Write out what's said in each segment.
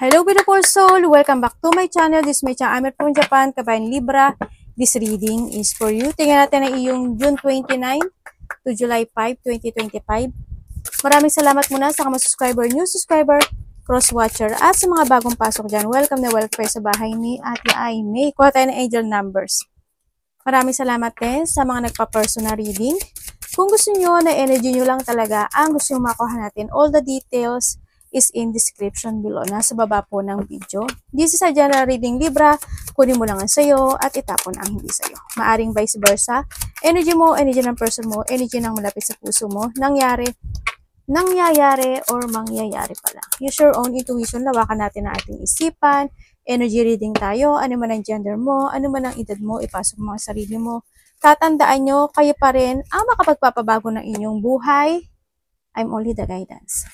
Hello beautiful soul! Welcome back to my channel. This is my channel. I'm from Japan, Kabayan Libra. This reading is for you. Tingnan natin ang iyong June 29 to July 5, 2025. Maraming salamat muna sa mga subscriber, new subscriber, cross-watcher, at sa mga bagong pasok dyan. Welcome na welcome sa bahay ni Ate Aimee. Kuha tayo ng angel numbers. Maraming salamat din sa mga nagpa-personal reading. Kung gusto nyo na energy nyo lang talaga, ang gusto nyo makuha natin, all the details is in description below. Nasa baba po ng video. This is a general reading Libra. Kunin mo lang ang sayo at itapon ang hindi sayo. Maaring vice versa. Energy mo, energy ng person mo, energy ng malapit sa puso mo, nangyayari or mangyayari pala. Use your own intuition, lawakan natin ang ating isipan, energy reading tayo, ano man ang gender mo, ano man ang edad mo, ipasok mo ang sarili mo. Tatandaan nyo, kayo pa rin ang makapagpapabago ng inyong buhay. I'm only the guidance.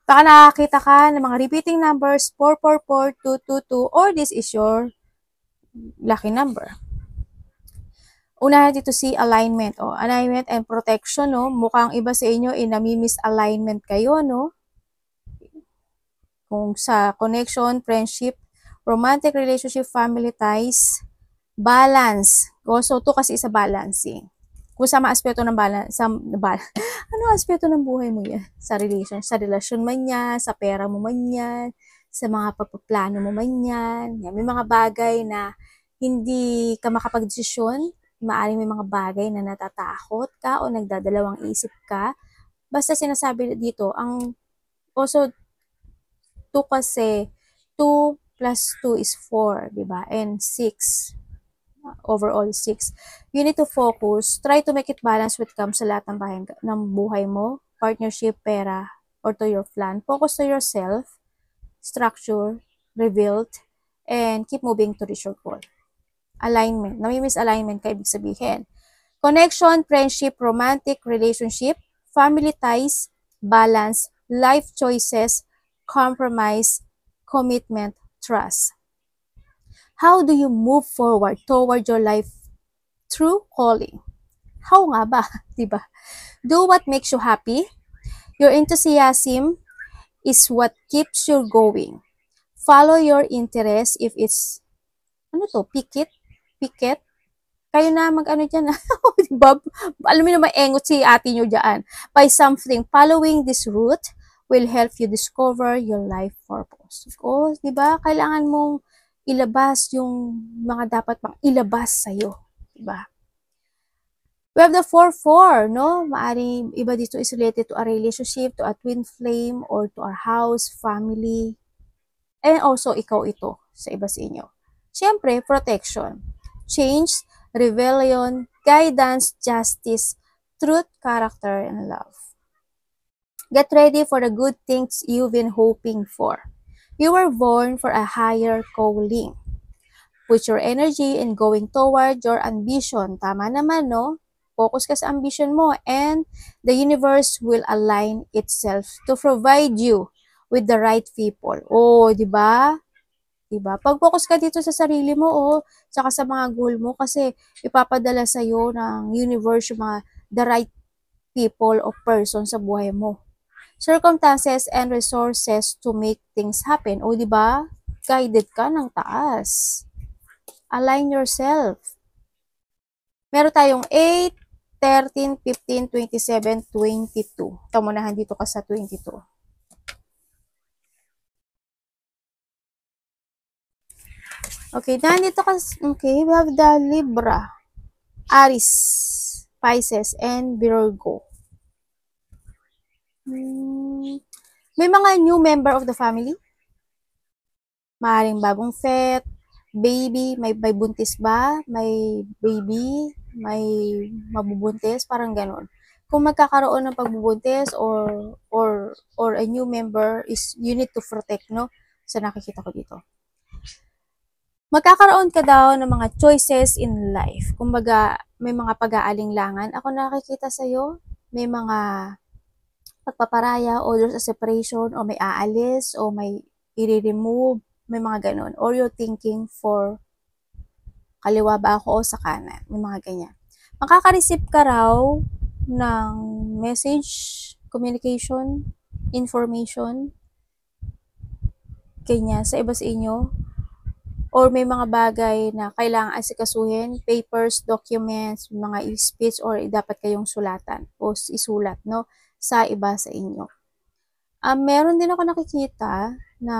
Baka nakakita ka ng mga repeating numbers, 444, 222, or this is your lucky number. Una dito si alignment, alignment and protection, no? Mukhang iba sa inyo nami-misalignment kayo, no? Kung sa connection, friendship, romantic relationship, family ties, balance. So, to kasi sa balancing. Kung sa mga aspeto ng balance, ano aspeto ng buhay mo yan? Sa relasyon man yan, sa pera mo man yan, sa mga pagpaplano mo man yan. May mga bagay na hindi ka makapag-desisyon, maaaring may mga bagay na natatakot ka o nagdadalawang isip ka. Basta sinasabi dito, ang also 2 kasi, 2 plus 2 is 4, diba? And 6. Overall 6. You need to focus, try to make it balance when it comes sa lahat ng buhay mo, partnership, pera, or to your plan. Focus to yourself, structure, rebuild, and keep moving to reach your goal. Alignment. Nami-misalignment ka, ibig sabihin. Connection, friendship, romantic relationship, family ties, balance, life choices, compromise, commitment, trust. How do you move forward toward your life through calling? How nga ba? Diba? Do what makes you happy. Your enthusiasm is what keeps you going. Follow your interest if it's, picket? Kayo na mag-ano dyan. Diba? Alam mo naman, engot si ate nyo dyan. By something, following this route will help you discover your life purpose. Diba? Kailangan mong ilabas yung mga dapat pang ilabas sa'yo. Diba? We have the 4-4, no? Maaring iba dito is related to a relationship, to a twin flame, or to our house, family. And also, ikaw ito sa iba sa inyo. Siyempre, protection, change, rebellion, guidance, justice, truth, character, and love. Get ready for the good things you've been hoping for. You were born for a higher calling. Put your energy in going toward your ambition. Tama naman, no? Focus ka sa ambition mo and the universe will align itself to provide you with the right people. Di ba? Diba? Pag-focus ka dito sa sarili mo, tsaka sa mga goal mo kasi ipapadala sa'yo ng universe yung mga the right people or person sa buhay mo. Circumstances and resources to make things happen. Diba? Guided ka ng taas. Align yourself. Meron tayong 8, 13, 15, 27, 22. Tamunahan dito ka sa 22. Okay, nandito ka, we have the Libra, Aries, Pisces, and Virgo. May mga new member of the family. Maaaring bagong fet, baby, may buntis ba? May baby, may mabubuntis, parang ganon. Kung magkakaroon ng pagbubuntis or a new member is you need to protect, no? So nakikita ko dito. Magkakaroon ka daw ng mga choices in life. Kumbaga, may mga pag-aalinlangan. Ako nakikita sa'yo, may mga pagpaparaya, orders of separation, o may aalis, o may i-remove, may mga ganon. Or you're thinking for kaliwa ba ako o sa kanan. May mga ganyan. Makaka-receive ka raw ng message, communication, information, ganyan, sa iba sa inyo, or may mga bagay na kailangan asikasuhin, papers, documents, mga speech, or dapat kayong sulatan o isulat, no, sa iba sa inyo. Meron din ako nakikita na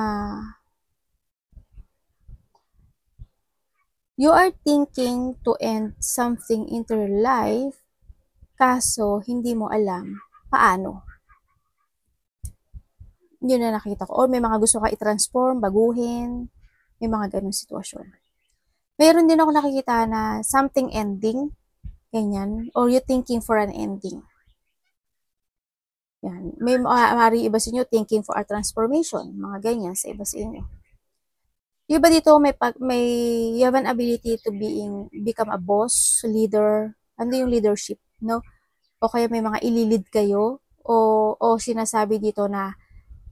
you are thinking to end something into your life, kaso hindi mo alam paano. Yun na nakita ko. Or may mga gusto ka i-transform, baguhin, may mga ganong sitwasyon. Meron din ako nakikita na something ending, ganyan, or you thinking for an ending. Yan. May maaari iba sa inyo thinking for a transformation, mga ganyan sa iba sa inyo. Yung iba dito may you have an ability to become a boss, leader, ano yung leadership, no? O kaya may mga ililid kayo o sinasabi dito na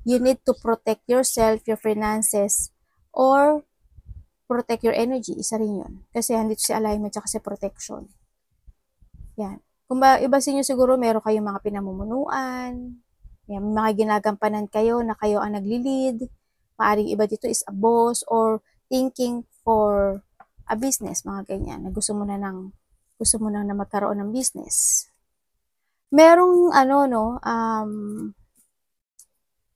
you need to protect yourself, your finances, or protect your energy. Isa rin yun. Kasi andito si alignment at si protection. Yan. Kung ba, iba sa inyo siguro, meron kayong mga pinamumunuan, yan, mga ginagampanan kayo na kayo ang nagli-lead. Maaring iba dito is a boss or thinking for a business, mga ganyan, na gusto mo na magkaroon ng business. Merong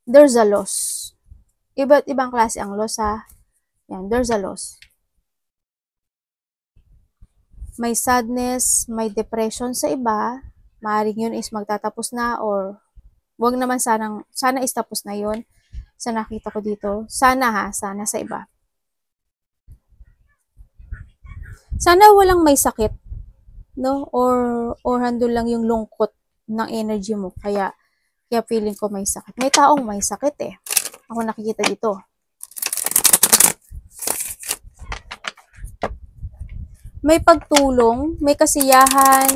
there's a loss. Iba't ibang klase ang loss, ha. Yan, there's a loss. May sadness, may depression sa iba. Maaaring yun is magtatapos na or wag naman sana is tapos na yun. Sa nakita ko dito. Sana sa iba. Sana walang may sakit, no? Or handle lang yung lungkot ng energy mo. Kaya feeling ko may sakit. May taong may sakit eh. Ako nakikita dito. May pagtulong, may kasiyahan,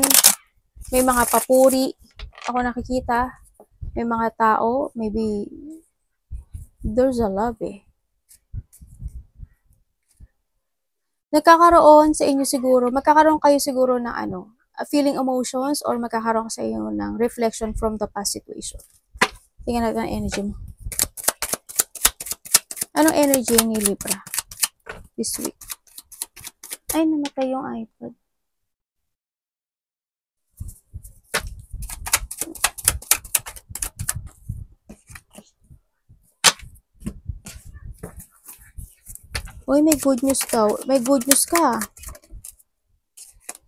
may mga papuri. Ako nakikita. May mga tao, maybe there's a love eh. Magkakaroon kayo siguro ng feeling emotions or magkakaroon sa inyo ng reflection from the past situation. Tingnan natin ang energy mo. Anong energy ni Libra this week? Ay, namatay yung iPad. Uy, may good news daw. May good news ka.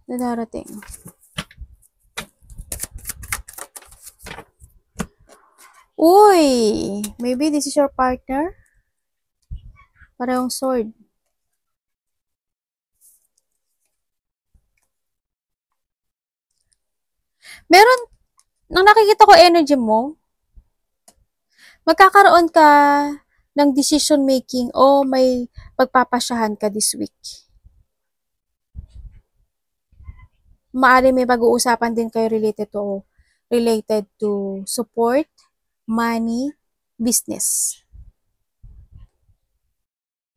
Na darating. Uy! Maybe this is your partner? Parehong sword. Meron, nang nakikita ko energy mo, magkakaroon ka ng decision making o may pagpapasyahan ka this week. Maaari may pag-uusapan din kayo related to support, money, business.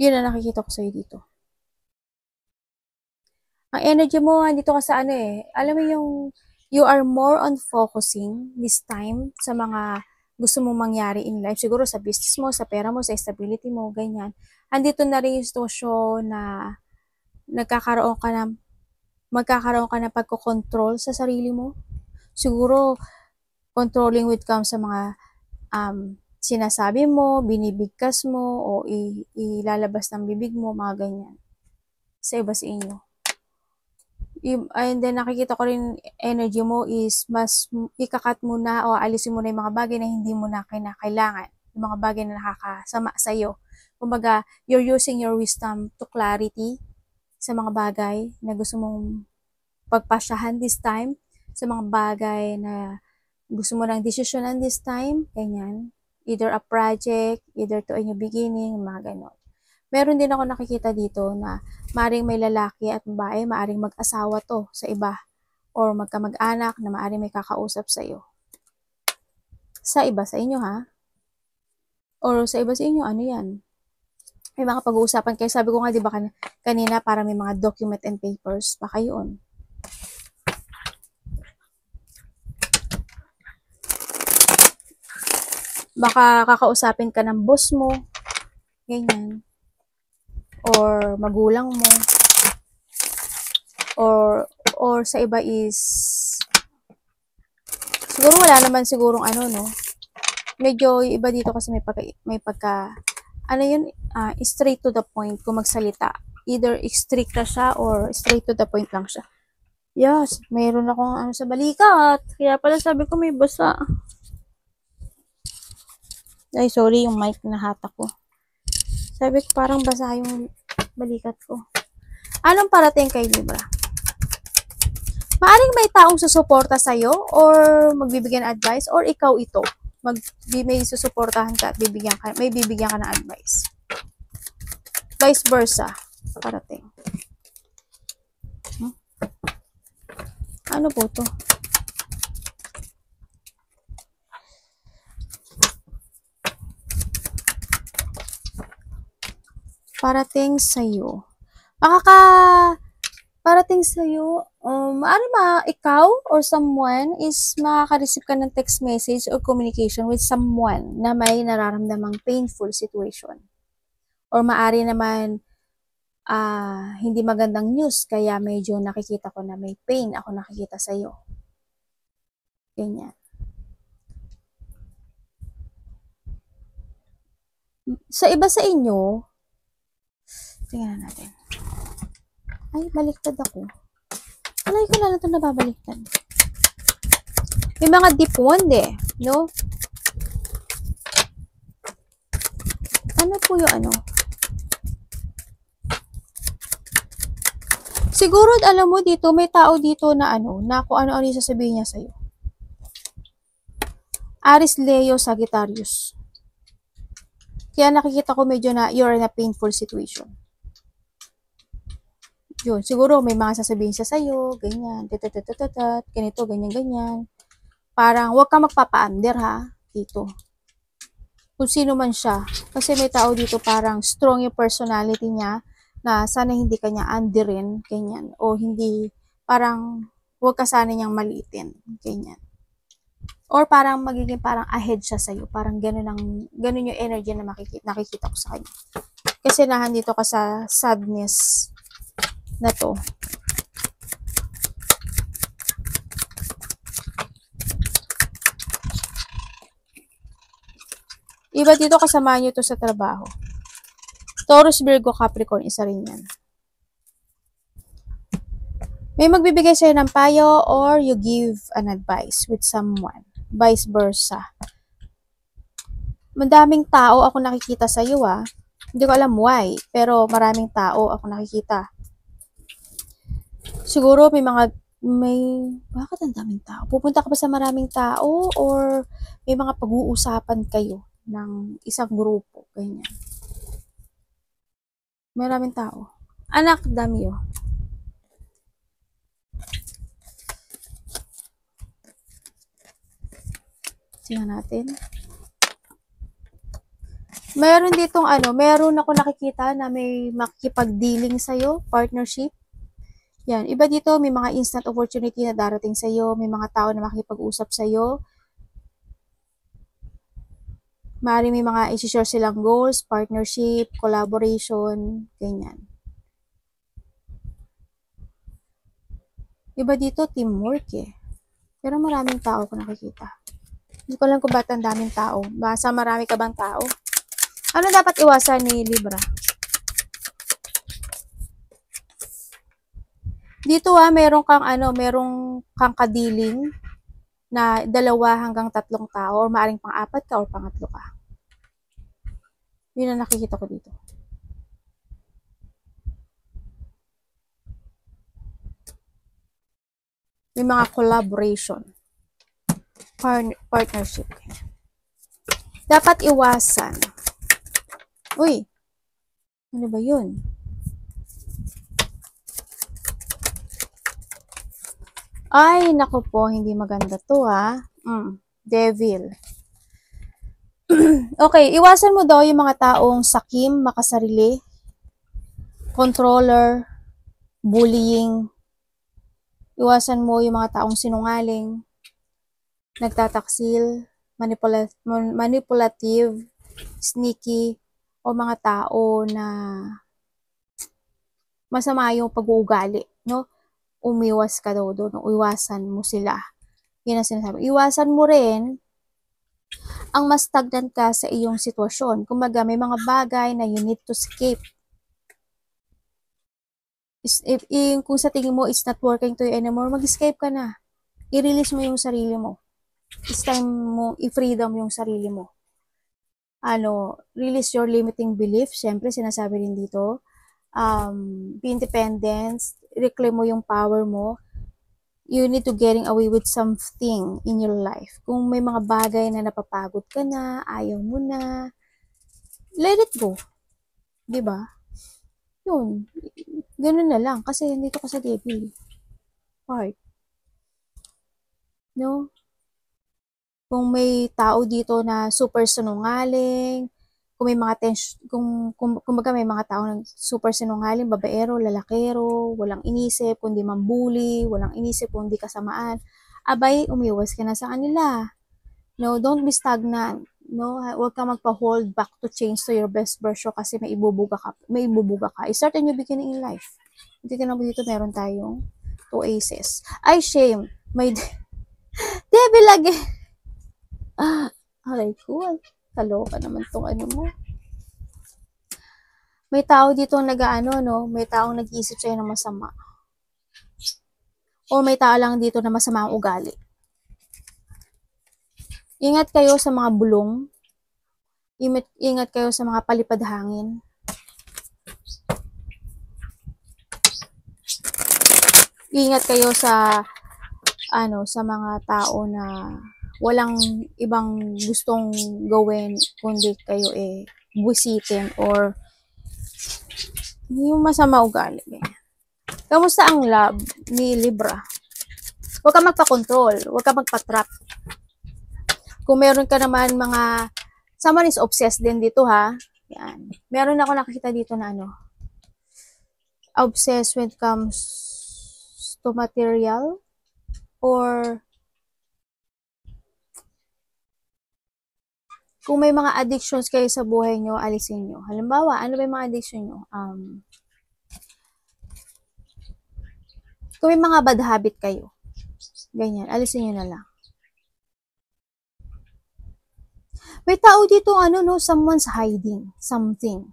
Yun ang nakikita ko sa'yo dito. Ang energy mo, dito ka sa alam mo yung you are more on focusing this time sa mga gusto mong mangyari in life. Siguro sa business mo, sa pera mo, sa stability mo, ganyan. Andito na rin yung sitwasyon na magkakaroon ka ng pagkocontrol sa sarili mo. Siguro, controlling with comes sa mga sinasabi mo, binibigkas mo, o ilalabas ng bibig mo, mga ganyan. Sa iba sa inyo. And then, nakikita ko rin energy mo is mas ikakat mo na o alisin mo na yung mga bagay na hindi mo na kailangan. Yung mga bagay na nakakasama sa'yo. Kumbaga, you're using your wisdom to clarity sa mga bagay na gusto mong pagpasyahan this time. Sa mga bagay na gusto mo ng desisyonan this time. Ganyan. Either a project, either to a new beginning, mga ganon. Meron din ako nakikita dito na maaring may lalaki at babae, maaring mag-asawa to sa iba or magkamag-anak na maaring may kakausap sa iyo. Sa iba sa inyo, ha? Or sa iba sa inyo, ano yan? May mga pag-uusapan kayo. Sabi ko nga, di ba kanina para may mga document and papers. Baka yun. Baka kakausapin ka ng boss mo. ganyan. Or magulang mo. Or sa iba is, siguro wala naman sigurong ano, no? Medyo iba dito kasi may pagka ano yun, straight to the point kung magsalita. Either strict na siya or straight to the point lang siya. Yes, mayroon akong ano sa balikat. Kaya pala sabi ko may basa. Ay, sorry, yung mic na hatak ko. Sabi ko parang basa yung balikat ko. Anong parating kay Libra? Maaring may taong susuporta sa'yo or magbibigyan advice or ikaw ito. May susuportahan ka at may bibigyan ka ng advice. Vice versa. Parating. Ano po to? Parating sa'yo. Parating sa'yo, ikaw or someone is makaka-receive ka ng text message or communication with someone na may nararamdamang painful situation. Or maari naman, hindi magandang news, kaya medyo nakikita ko na may pain ako nakikita sa'yo. Ganyan. Sa iba sa inyo, tingnan natin. Ay, baliktad ako. Alay ko na ito nababaliktad. May mga deep wound no? Ano po yung ano? Siguro, alam mo dito, may tao dito na ano, na kung ano-ano yung sasabihin niya sa'yo. Aries, Leo, Sagittarius. Kaya nakikita ko medyo na you're in a painful situation. Yun, siguro may mga sasabihin siya sa'yo, ganyan, ganito, ganyan. Parang, huwag ka magpapa-under ha, dito. Kung sino man siya. Kasi may tao dito parang strong yung personality niya, na sana hindi kanya underin, ganyan. O hindi, parang, huwag ka sana niyang maliitin, ganyan. Or parang magiging parang ahead siya sa'yo. Parang ganun yung energy na nakikita ko sa kanya. Kasi nahandito ka sa sadness na to. Iba dito kasama nyo to sa trabaho. Taurus, Virgo, Capricorn, isa rin yan. May magbibigay sa'yo ng payo or you give an advice with someone. Vice versa. Madaming tao ako nakikita sa'yo Hindi ko alam why, pero maraming tao ako nakikita. Siguro bakit ang daming tao? Pupunta ka ba sa maraming tao or may mga pag-uusapan kayo ng isang grupo, ganyan. Maraming tao. Anak, dami Tingnan natin. Meron ditong meron ako nakikita na may makikipag-dealing sa'yo, partnership. Yan, iba dito, may mga instant opportunity na darating sa'yo, may mga tao na makikipag-usap sa'yo. Maaaring may mga isi-share silang goals, partnership, collaboration, ganyan. Iba dito, teamwork Pero maraming tao ko nakikita. Hindi ko alam kung ba't ang daming tao. Basta marami ka bang tao? Ano dapat iwasan ni Libra? Dito merong kang kadiling na 2 hanggang 3 tao or maaring pang-4 ka or pang-3 ka. Yun ang nakikita ko dito. May mga collaboration. Partnership. Dapat iwasan. Uy! Ano ba yun? Ay, nako po, hindi maganda to Devil. Okay, iwasan mo daw yung mga taong sakim, makasarili, controller, bullying. Iwasan mo yung mga taong sinungaling, nagtataksil, manipulative, sneaky, o mga tao na masama yung pag-uugali, no? Umiwas ka daw doon, iwasan mo sila. Yan ang sinasabi. Iwasan mo rin ang mas stagnant ka sa iyong sitwasyon. Kumbaga, may mga bagay na you need to escape. Kung sa tingin mo it's not working to you anymore, mag-escape ka na. I-release mo yung sarili mo. It's time mo i-freedom yung sarili mo. Release your limiting beliefs. Siyempre, sinasabi rin dito, be independent, reclaim mo yung power mo. You need to getting away with something in your life. Kung may mga bagay na napapagod ka na, ayaw mo na, let it go. Diba? Yun. Ganun na lang. Kasi nandito ka sa devil part. No? Kung may tao dito na super sinungaling, kung may mga kumbaga may mga tao na super sinungaling, babaero, lalakero, walang inisip kundi mambuli, walang inisip kundi kasamaan, abay, umiwas ka na sa kanila. No, don't be stagnant. No, huwag ka magpa-hold back to change to your best version kasi may ibubuga ka. I-start a new beginning in life. Hindi ka na dito, meron tayong 2 aces. Ay, shame. May devil again. Aray ko, kaloka naman tong ano mo. May tao dito may taong nag-iisip sa'yo ng masama. O may tao lang dito na masama ang ugali. Ingat kayo sa mga bulong. Ingat kayo sa mga palipad hangin. Ingat kayo sa mga tao na walang ibang gustong gawin kundi kayo busitin or yung masama ugali. Kamusta ang love ni Libra? Huwag ka magpa-control, huwag ka magpa-trap. Kung meron ka naman someone is obsessed din dito ha. Yan. Meron ako nakakita dito na obsessed when it comes to material or kung may mga addictions kayo sa buhay nyo, alisin nyo. Halimbawa, ano ba yung mga addiction nyo? Kung may mga bad habit kayo, ganyan, alisin nyo na lang. May tao dito, someone's hiding something.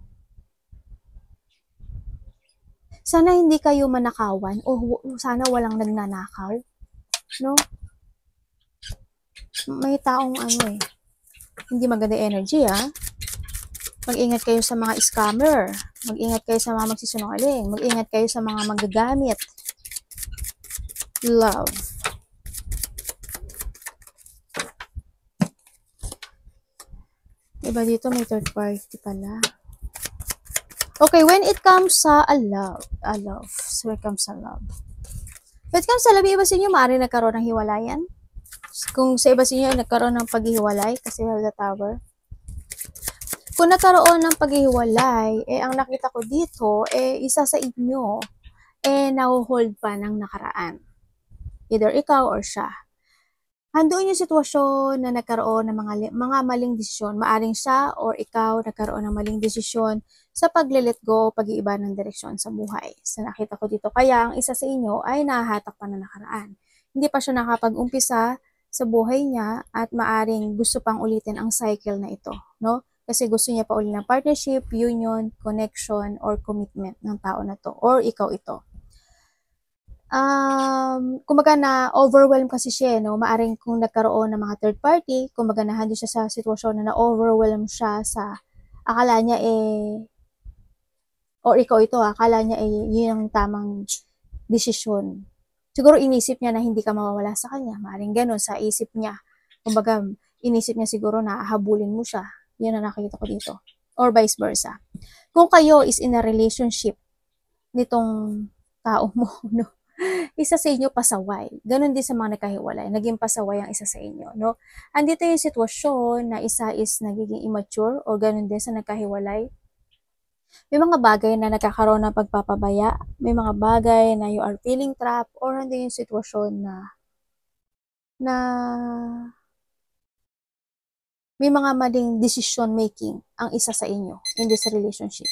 Sana hindi kayo manakawan o sana walang nagnanakaw. No? May taong hindi maganda energy Mag-ingat kayo sa mga scammer. Mag-ingat kayo sa mga magsisinungaling. Mag-ingat kayo sa mga magagamit. Love. Diba dito may third party pala. Okay, when it comes sa love. So when it comes sa love. When it comes sa love, iba sa inyo, maaari nagkaroon ng hiwalayan. Kung sa iba sa inyo, nagkaroon ng paghihiwalay kasi we have the Tower. Kung nagkaroon ng paghihiwalay, ang nakita ko dito, isa sa inyo, nahuhold pa ng nakaraan. Either ikaw or siya. Handuin yung sitwasyon na nagkaroon ng mga maling desisyon. Maaring siya or ikaw nagkaroon ng maling desisyon sa pag-let go, pag-iiba ng direksyon sa buhay. So nakita ko dito. Kaya ang isa sa inyo ay nahahatak pa na nakaraan. Hindi pa siya nakapag-umpisa sa buhay niya at maaring gusto pang ulitin ang cycle na ito. No? Kasi gusto niya pa ulit ng partnership, union, connection, or commitment ng tao na to. Or ikaw ito. Kumbaga na overwhelm kasi siya, no? Maaring kung nagkaroon ng mga third party, kumbaga nahando siya sa sitwasyon na na-overwhelm siya sa akala niya or ikaw ito, akala niya yun ang tamang desisyon. Siguro inisip niya na hindi ka mawawala sa kanya. Maaring ganun sa isip niya. Kumbaga, inisip niya siguro na habulin mo siya. Yan ang nakikita ko dito. Or vice versa. Kung kayo is in a relationship nitong tao mo, no? Isa sa inyo pasaway. Ganon din sa mga nagkahiwalay. Naging pasaway ang isa sa inyo, no? Andito yung sitwasyon na isa is nagiging immature o ganon din sa nagkahiwalay. May mga bagay na nagkakaroon ng pagpapabaya. May mga bagay na you are feeling trapped or hindi yung sitwasyon na may mga maling decision making ang isa sa inyo in this relationship.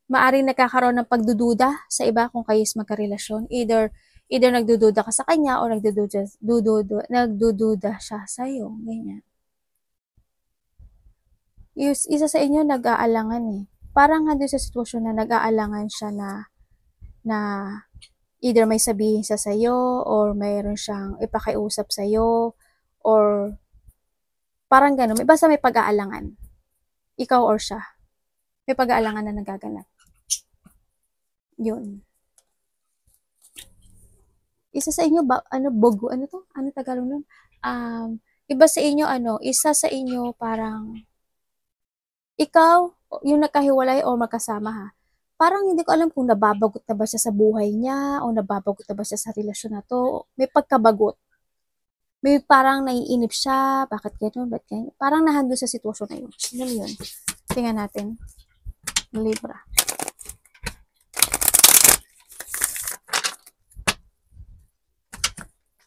Maaring nagkakaroon ng pagdududa sa iba kung kayo is magkarelasyon. Either nagdududa ka sa kanya o nagdududa siya sa'yo. Ganyan. Isa sa inyo nag-aalangan eh. Parang nga doon sa sitwasyon na nag-aalangan siya na either may sabihin siya sa'yo or mayroon siyang ipakiusap sa'yo or parang gano'n. Basta may pag-aalangan. Ikaw or siya. May pag-aalangan na nagaganap. Yun. Isa sa inyo, bogo, ano to? Ano Tagalog nun? Iba sa inyo, isa sa inyo parang, ikaw, yung nagkahiwalay o magkasama ha, parang hindi ko alam kung nababagot na ba siya sa buhay niya o nababagot na ba siya sa relasyon na to. May pagkabagot. May parang naiinip siya, bakit gano'n, bakit gano'n. Parang nahando sa sitwasyon na yun. Yun. Tingnan natin. Libra.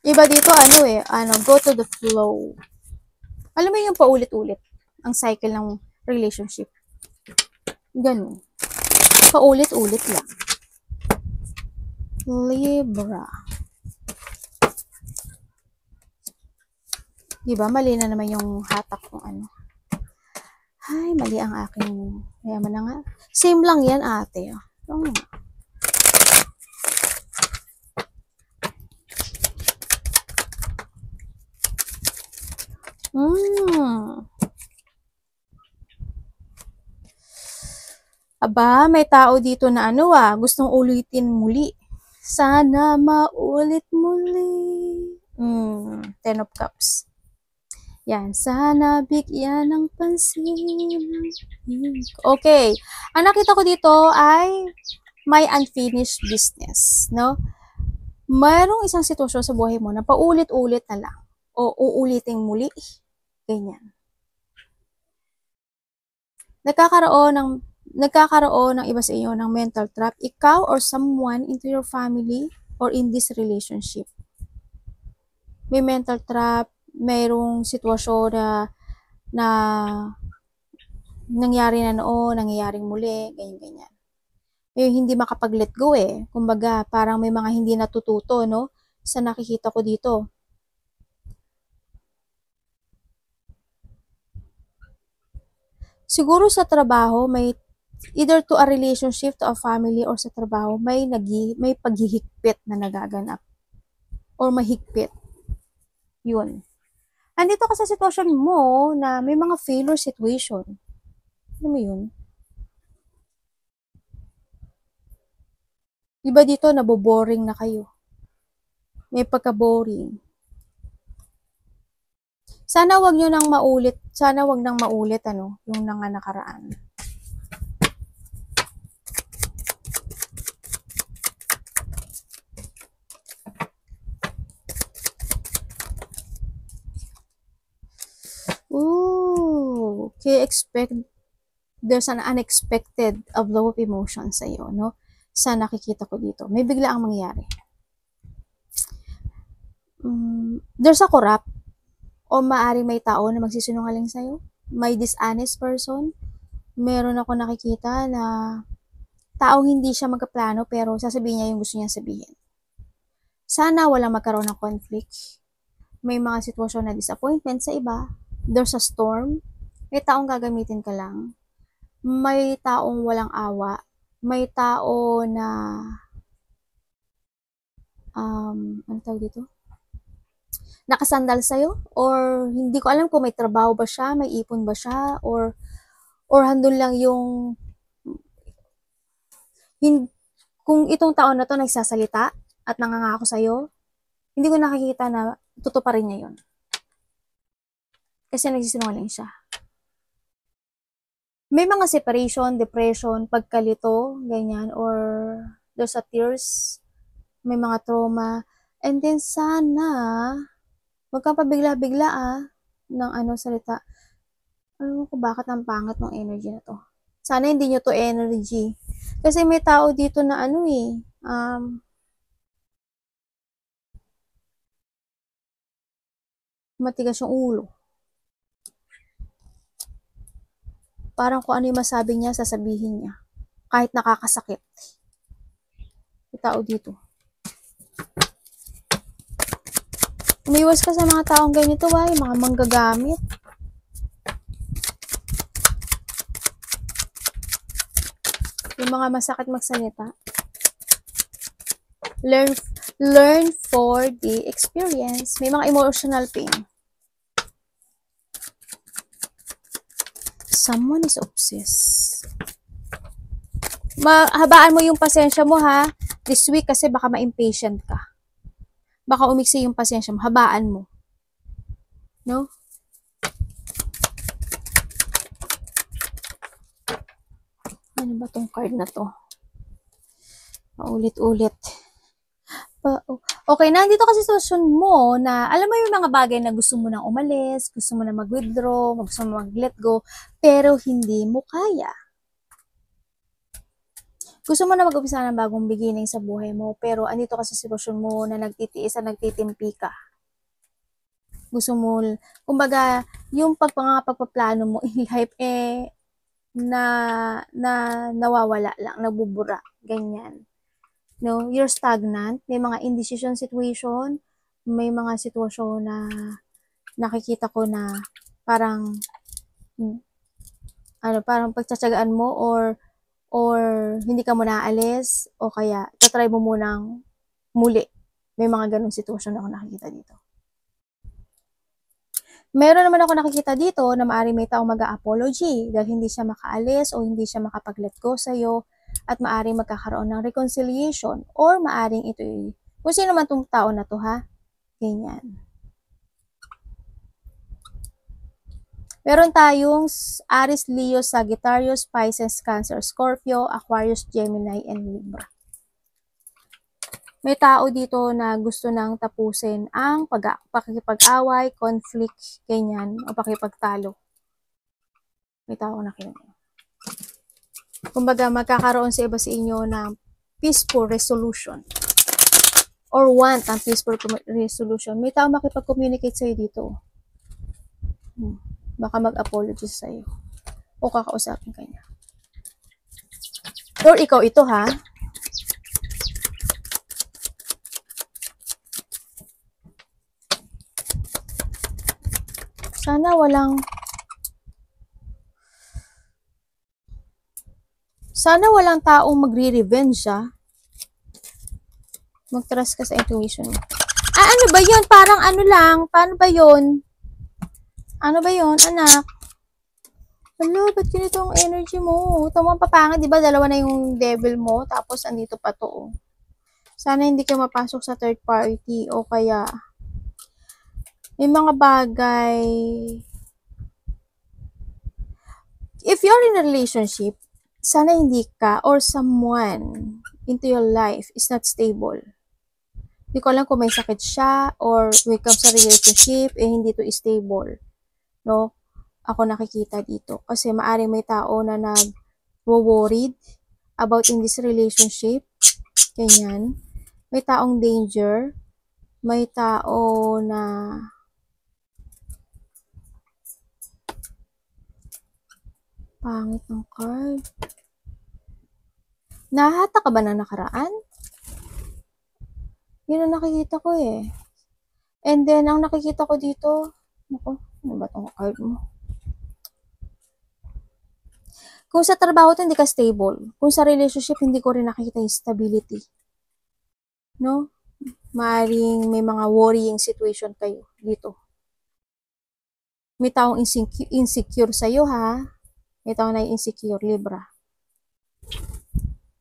Iba dito, go to the flow. Alam mo yung paulit-ulit ang cycle ng relationship. Ganun. Paulit-ulit lang. Libra. Diba? Mali na naman yung hatak kung ano. Ay, mali ang aking, mayaman na nga. Same lang yan, ate. Oo nga. Aba, may tao dito na gustong ulitin muli. Sana maulit muli. Ten of Cups. Yan, sana bigyan ng pansin. Okay. Ang nakita ko dito ay may unfinished business, no? Mayroong isang sitwasyon sa buhay mo na paulit-ulit na lang o uulitin muli. Ganyan. Nagkakaroon ng iba sa inyo ng mental trap, ikaw or someone into your family or in this relationship. May mental trap, mayroong sitwasyon na nangyari na noon, nangyayaring muli, ganyan-ganyan. May hindi makapag-let go eh. Kumbaga, parang may mga hindi natututo, no? Sa nakikita ko dito. Siguro sa trabaho, may either to a relationship, to a family, or sa trabaho, may paghihigpit na nagaganap. Or mahigpit. Yun. Andito ka sa sitwasyon mo na may mga failure situation. Ano mo yun? Diba dito, naboboring na kayo. May pagka-boring. Sana wag nang maulit, yung nakaraan. Ooh, okay, there's an unexpected flow of emotion sa iyo, no? Sa nakikita ko dito. May bigla ang mangyari. There's a corrupt o maari may tao na magsisinungaling sa'yo. May dishonest person. Meron ako nakikita na taong hindi siya magkaplano pero sasabihin niya yung gusto niya sabihin. Sana walang magkaroon ng conflict. May mga sitwasyon na disappointment sa iba. There's a storm. May taong gagamitin ka lang. May taong walang awa. May tao na ano tawag dito? Nakasandal sa'yo or hindi ko alam kung may trabaho ba siya, may ipon ba siya or handun lang yung kung itong taon na to nagsasalita at nangangako sa'yo, hindi ko nakikita na tutuparin niya yun. Kasi nagsisinungaling siya. May mga separation, depression, pagkalito, ganyan, or there's a tears, may mga trauma, and then sana, wag kang pabigla-bigla ng salita. Alam ko bakit ang pangit ng energy na to. Sana hindi nyo to energy. Kasi may tao dito na Matigas yung ulo. Parang kung ano yung masabi niya, sasabihin niya. Kahit nakakasakit. May tao dito. Umiwas ka sa mga taong ganito, yung mga manggagamit. Yung mga masakit magsalita. Learn for the experience. May mga emotional pain. Someone is obsessed. Habaan mo yung pasensya mo ha. This week kasi baka ma-impatient ka. Baka umiksi yung pasensya mo. Habaan mo. No? Ano ba tong card na to? Paulit-ulit. Okay, nandito kasi sitwasyon mo na alam mo yung mga bagay na gusto mo nang umalis, gusto mo na mag-withdraw, gusto mo mag-let go, pero hindi mo kaya. Gusto mo na mag-umpisa ng bagong beginning sa buhay mo, pero andito kasi sitwasyon mo na nagtitiis at nagtitimpi ka. Gusto mo, kumbaga, yung pagpaplano mo in life, nawawala lang, nabubura, ganyan. No, you're stagnant, may mga indecision situation, may mga sitwasyon na nakikita ko na parang parang pagtsatsagaan mo or hindi ka muna aalis o kaya tatry mo munang muli. May mga ganung sitwasyon ako nakikita dito. Meron naman ako nakikita dito na maaaring may taong mag-a-apology dahil hindi siya makaalis o hindi siya makapag-let go sa'yo at maaaring magkakaroon ng reconciliation or maaaring ito kung sino man tong tao na to ha. Ganyan. Meron tayong Aries, Leo, Sagittarius, Pisces, Cancer, Scorpio, Aquarius, Gemini, and Libra. May tao dito na gusto nang tapusin ang pakikipag-away, conflict, ganyan, o pakipagtalo. May tao na kinaya. Kumbaga, magkakaroon sa iba sa inyo ng peaceful resolution or want ang peaceful resolution. May tao makipag-communicate sa'yo dito. Baka mag-apologize sa'yo o kakausapin ka niya. Or ikaw ito ha. Sana walang taong magre-revenge ha. Mag-trust ka sa intuition mo. Ano ba yun? Parang ano lang. Paano ba yun? Ano ba yun, anak? Hello, ba't ganito ang energy mo? Ito mo ang papanga, di ba? Dalawa na yung devil mo. Tapos, andito pa to. Sana hindi ka mapasok sa third party o kaya may mga bagay. If you're in a relationship, sana hindi ka or someone into your life is not stable. Hindi ko alam kung may sakit siya or when it comes sa relationship, hindi to stable. No? Ako nakikita dito. Kasi maaring may tao na nag-worried about in this relationship. Ganyan. May taong danger. May tao na pangit ng card. Nahata ka ba ng nakaraan? Yun ang nakikita ko eh. And then, ang nakikita ko dito, ano ba itong card mo? Kung sa trabaho hindi ka stable. Kung sa relationship, hindi ko rin nakikita yung stability. No? Maaring may mga worrying situation kayo dito. May taong insecure sa'yo ha. May taong na insecure, Libra.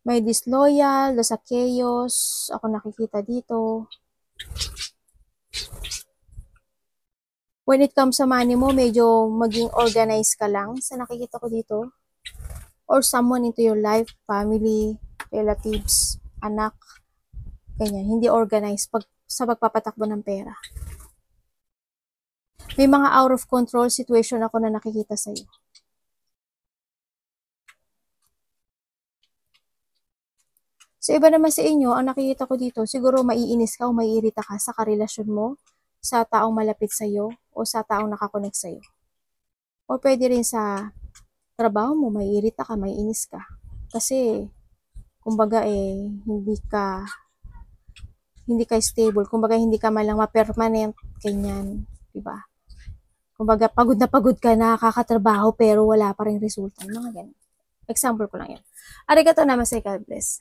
May disloyal, loss of chaos. Ako nakikita dito. When it comes sa money mo, medyo maging organized ka lang sa nakikita ko dito. Or someone into your life, family, relatives, anak, ganyan. Hindi organized sa pagpapatakbo ng pera. May mga out of control situation ako na nakikita sa'yo. Sa iba naman sa inyo, ang nakikita ko dito, siguro maiinis ka o maiirita ka sa karelasyon mo, sa taong malapit sa'yo, o sa taong nakakonek sa'yo. O pwede rin sa trabaho mo, may irita ka, may inis ka. Kasi, kumbaga hindi ka stable. Kumbaga, hindi ka malang ma-permanent, ganyan. Diba? Kumbaga, pagod na pagod ka na, kakatrabaho, pero wala pa rin resulta. Mga ganyan. Example ko lang yan. Arigato namaste, God bless.